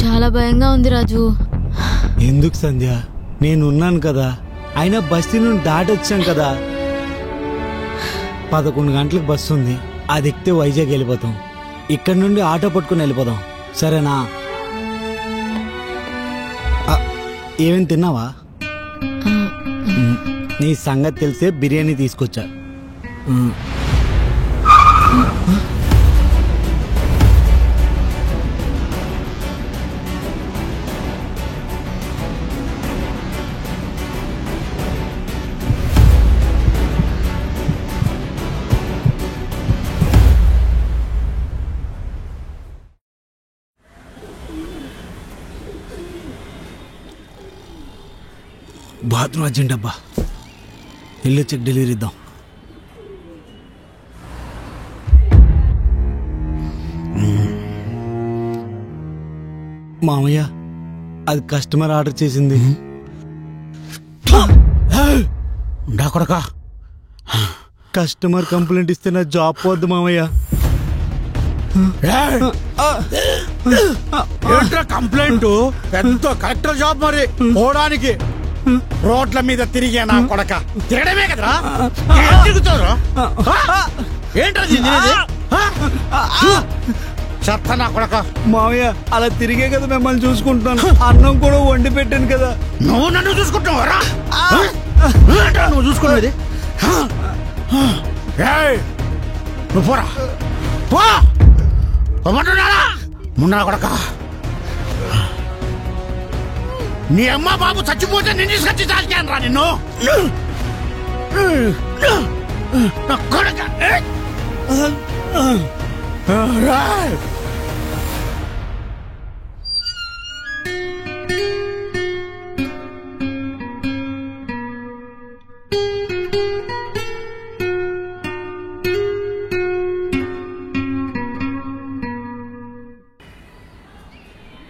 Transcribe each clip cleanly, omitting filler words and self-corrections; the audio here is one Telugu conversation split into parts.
చాలా భయంగా ఉంది రాజు. ఎందుకు సంధ్య, నేనున్నాను కదా. అయినా బస్తీ నుండి దాటొచ్చాం కదా. 11 గంటలకు బస్సు ఉంది, అది ఎక్కితే వైజాగ్ వెళ్ళిపోతాం. ఇక్కడ నుండి ఆటో పట్టుకుని వెళ్ళిపోదాం, సరేనా? ఏమేమి తిన్నావా? నీ సంగతి తెలిసే బిర్యానీ తీసుకొచ్చా. బాత్రూమ్ అర్జెంట్ అబ్బా, వెళ్ళొచ్చి డెలివరీ ఇద్దాం. మామయ్య, అది కస్టమర్ ఆర్డర్ చేసింది. కొడకా, కస్టమర్ కంప్లైంట్ ఇస్తే నా జాబ్ పోద్దు మామయ్య. కంప్లైంట్ పెద్ద కలెక్టర్ జాబ్ మరి పోవడానికి. రోడ్ల మీద తిరిగే నా కొడక, తిరగడమే కదరా, తిరుగుతారు ఏంటది? చెత్త నా కొడక. మామయ్య, అలా తిరిగే కదా మిమ్మల్ని చూసుకుంటాను. అన్నం కూడా వండి పెట్టాను కదా. నువ్వు నన్ను చూసుకుంటావరా? నువ్వు చూసుకునేది నువ్వు పోరా, పోమంటున్నారా? మున్నా కొడక, నీ అమ్మ బాబు చచ్చిపోతే నిన్ను తీసుకొచ్చి చాల్చాను రా నిన్ను. కొడక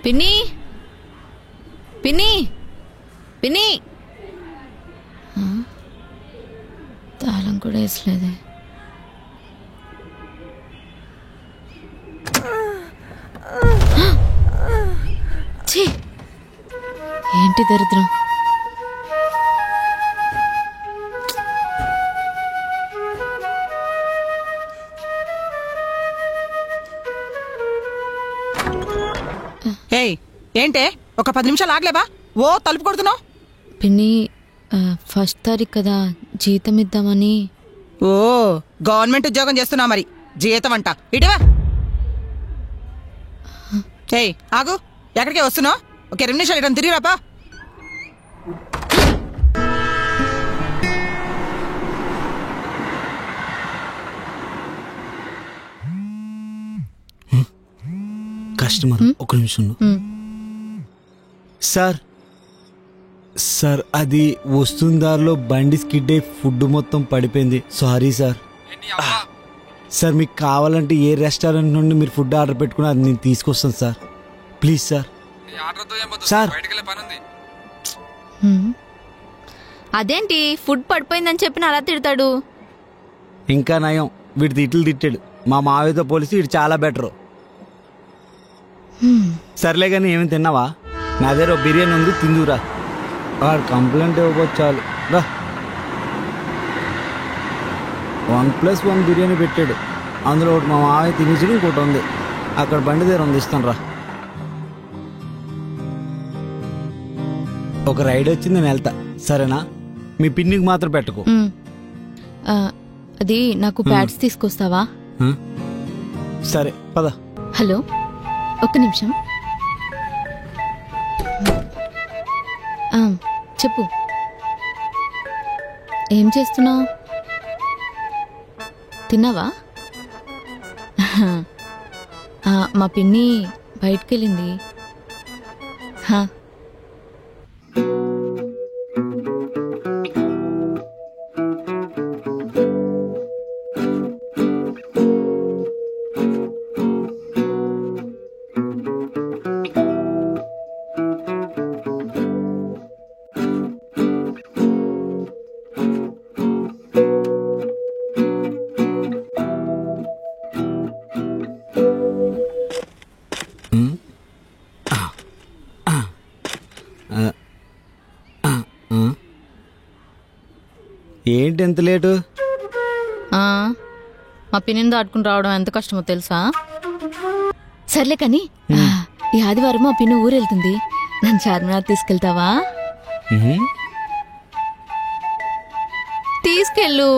పిన్ని, పిన్ని, పిన్ని. తాళం కూడా వేసలేదే. ఏంటి దరిద్రం. ఏంటే ఒక 10 నిమిషాలు ఆగలేవా? ఓ తలుపు కొడుతున్నావు. పిన్ని, 1st తారీఖు కదా, జీతం ఇద్దామని. ఓ గవర్నమెంట్ ఉద్యోగం చేస్తున్నా మరి జీతం అంట. ఇటువా. ఆగు, ఎక్కడికే వస్తున్నావు? ఒక 2 నిమిషాలు ఇటం తిరిగిరాపా. కస్టమర్, ఒక నిమిషం. సార్ సార్, అది వస్తుందారిలో బండి స్కిడ్ అయి ఫుడ్ మొత్తం పడిపోయింది. Sorry sir. సార్, మీకు కావాలంటే ఏ రెస్టారెంట్ నుండి మీరు ఫుడ్ ఆర్డర్ పెట్టుకుని అది నేను తీసుకొస్తాను సార్. Please sir. సార్, అదేంటి ఫుడ్ పడిపోయిందని చెప్పిన అలా తిడతాడు? ఇంకా నయం, వీడి తిట్లు తిట్టాడు. మా మావయ్యతో పోలిసి వీడు చాలా బెటరు. సర్లే కానీ ఏమేమి తిన్నావా? నా దగ్గర బిర్యానీ ఉంది, తిందురా. వాడు కంప్లైంట్ ఇవ్వకపోతే చాలు రా. 1+1 బిర్యానీ పెట్టాడు. అందులో ఒకటి మా మావయ్య తినేసి ఇంకోటి ఉంది అక్కడ బండి దగ్గర ఉంది, ఇస్తాను రా. ఒక రైడ్ వచ్చింది, నేను వెళ్తా, సరేనా? మీ పిన్నికి మాత్రం పెట్టుకో. అది నాకు ప్యాడ్స్ తీసుకొస్తావా? సరే పద. హలో, ఒక్క నిమిషం. చెప్పు, ఏం చేస్తున్నావు? తిన్నావా? మా పిన్ని బయటకెళ్ళింది. ఏంటి ఎంత లేటు? మా పిన్నిని దాటుకుని రావడం ఎంత కష్టమో తెలుసా? సర్లే కానీ ఈ ఆదివారం మా పిన్ని ఊరెళ్తుంది, నన్ను చార్మినార్ తీసుకెళ్తావా? తీసుకెళ్ళు.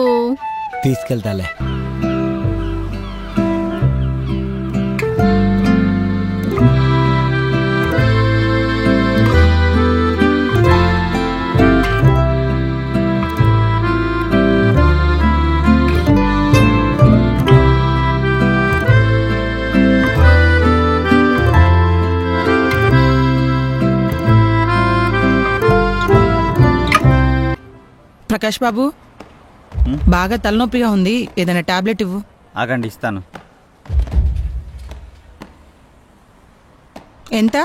తీసుకెళ్తాలే. ప్రకాష్ బాబు, బాగా తలనొప్పిగా ఉంది, ఏదైనా టాబ్లెట్ ఇవ్వు. ఆగండి, ఇస్తాను. ఎంత?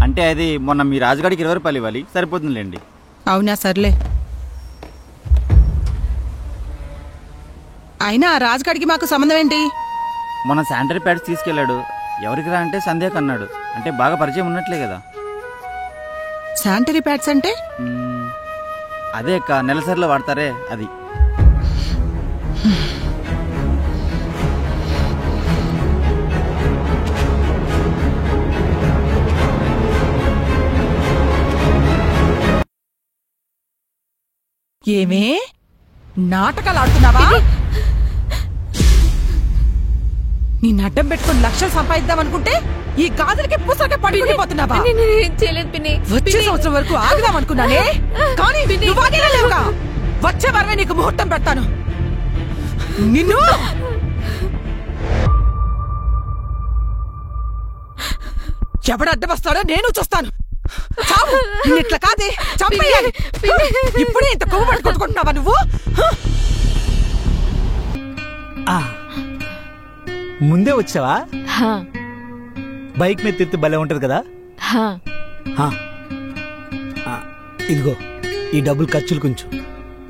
అంటే అది మొన్న మీ రాజుగాడికి 20 రూపాయలు ఇవ్వాలి, సరిపోతుందిలేండి. అవునా, సర్లే. అయినా ఆ రాజుగాడికి మాకు సంబంధం ఏంటి? మొన్న శానిటరీ ప్యాడ్స్ తీసుకెళ్లాడు. ఎవరికి రా అంటే సందేహం అన్నాడు. అంటే బాగా పరిచయం ఉన్నట్లే కదా. శానిటరీ ప్యాడ్స్ అంటే? అదే అక్క, నెలసరిలో వాడతారే అది. ఏమే నాటకాలు ఆడుతున్నావా? నీ నడ్డం పెట్టుకుని లక్షలు సంపాదిద్దాం అనుకుంటే ఈ గాజులకి పూసలకి పడిపోతున్నావా? వచ్చే సంవత్సరం వరకు ఆగుదాం అనుకున్నానే, కానీ నువ్వు ఆగేలా లేవుగా. వచ్చే వారమే నీకు ముహూర్తం పెడతాను. నిన్ను ఎవడు అడ్డం వస్తాడో నేను చూస్తాను. చావు, ఇట్లా కాదే, చంపేయాలి. ఇప్పుడే ఇంత కొవ్వు పడి కొట్టుకుంటున్నావా నువ్వు? ముందే వచ్చావా? బైక్ మీద తిరిగితే భలే ఉంటది కదా. ఇదిగో ఈ డబ్బులు ఖర్చులు కొంచెం.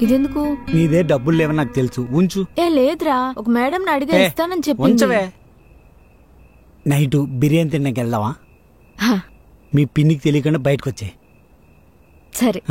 ఇదెందుకు? నీదే డబ్బులు లేవని నాకు తెలుసు, ఉంచు. లేదురా, ఒక మేడం అడిగే ఇస్తానని చెప్పి. ఉంచవే. నైటు బిర్యానీ తిన్నాక వెళ్దావా? మీ పిన్నికి తెలియకుండా బయటకు వచ్చే. సరే.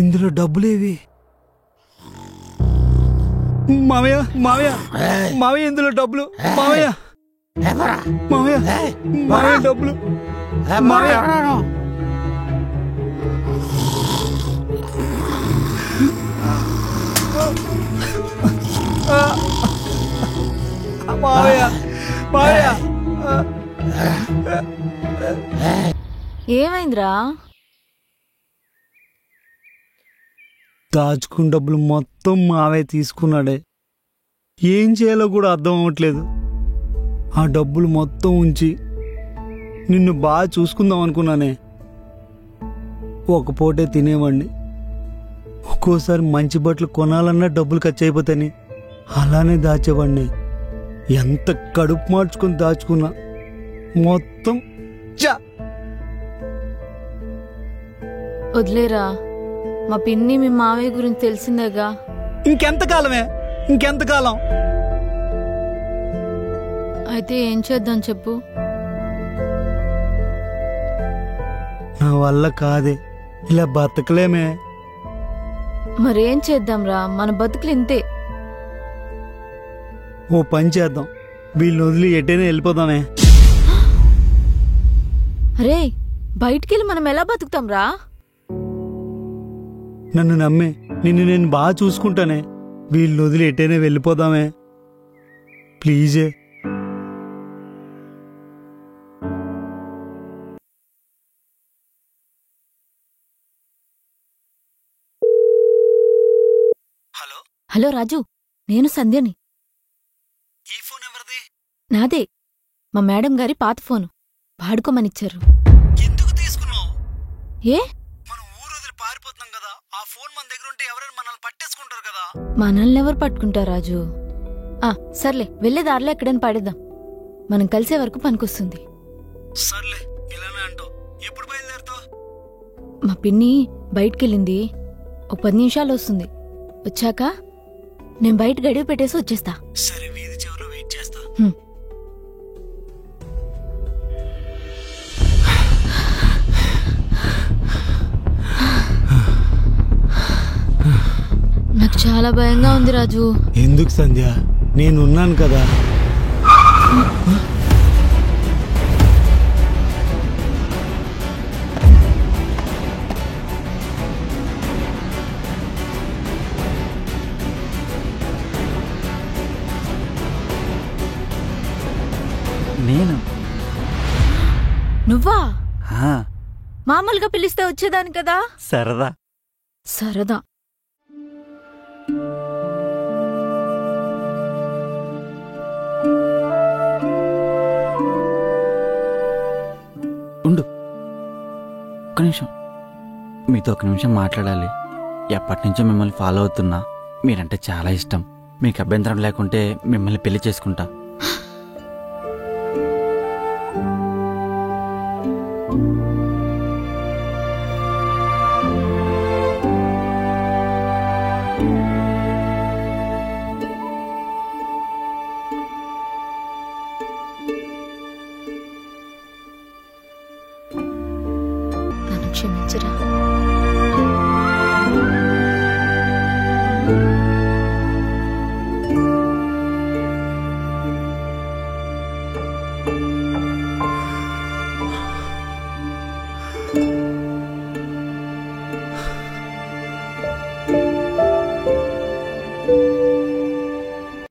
ఇందులో డబ్బులేవి? మావయ్య మావయ్య మావయ్య, ఇందులో డబ్బులు. మావయ్య మావయ్య మావయ్య, డబ్బులు. మావయ్య మావయ్య మావయ్య. ఏమైందిరా? దాచుకున్న డబ్బులు మొత్తం మావయ్య తీసుకున్నాడే. ఏం చేయాలో కూడా అర్థం అవ్వట్లేదు. ఆ డబ్బులు మొత్తం ఉంచి నిన్ను బాగా చూసుకుందాం అనుకున్నానే. ఒక పూటే తినేవాడిని. ఒక్కోసారి మంచి బట్టలు కొనాలన్నా డబ్బులు ఖర్చు అయిపోతాయని అలానే దాచేవాడిని. ఎంత కడుపు మార్చుకుని దాచుకున్నా మొత్తం వదిలేరా. మా పిన్ని మీ మావయ్య గురించి తెలిసిందేగా. ఇంకెంతకాలమే, ఇంకెంతకాలం? అయితే ఏం చేద్దాం చెప్పు? నా వల్ల కాదే, ఇలా బతకలేమే. మరేం చేద్దాంరా, మన బతుకులు ఇంతే. ఓ పని చేద్దాం, వీళ్ళని వదిలి ఎటైనా వెళ్ళిపోదామే. అరే, బయటికెళ్ళి మనం ఎలా బతుకుతాం రా? నన్ను నమ్మే, నిన్ను నేను బాగా చూసుకుంటానే. వీళ్ళని వదిలి ఎటైనా వెళ్ళిపోదామే ప్లీజే. హలో రాజు, నేను సంధ్యని. ఈ ఫోన్ ఎవరిది? నాదే. మా మేడం గారి పాత ఫోను వాడుకోమనిచ్చారు. ఎందుకు తీసుకున్నావు? ఏ? మనం ఊరు వదిలి పారిపోతున్నాం కదా, ఆ ఫోన్ మన దగ్గర ఉంటే ఎవరైనా మనల్ని పట్టేసుకుంటారు కదా. మనల్ని ఎవరు పట్టుకుంటారు రాజు? సర్లే, వెళ్లే దారిలో ఎక్కడైనా పడేద్దాం. మనం కలిసే వరకు పనికొస్తుంది. సర్లే ఇలానే అంటావు. ఎప్పుడు బయలుదేరుతావు? మా పిన్ని బయటికెళ్ళింది. ఒక 10 నిమిషాలు వస్తుంది. వచ్చాక నేను బయట గడియ పెట్టేసి వచ్చేస్తా. సరే, వీధి చివరిలో వెయిట్ చేస్తా. నాకు చాలా భయంగా ఉంది రాజు. ఎందుకు సంధ్య? నేనున్నాను కదా. నేను నువ్వా? ఆ, మామూలుగా పిలిస్తే వచ్చేదాని కదా. సరదా. సరదా. ఉండు, ఒక్క నిమిషం. మీతో ఒక నిమిషం మాట్లాడాలి. ఎప్పటి నుంచో మిమ్మల్ని ఫాలో అవుతున్నా. మీరంటే చాలా ఇష్టం. మీకు అభ్యంతరం లేకుంటే మిమ్మల్ని పెళ్లి చేసుకుంటా. నన్ను క్షమించరా.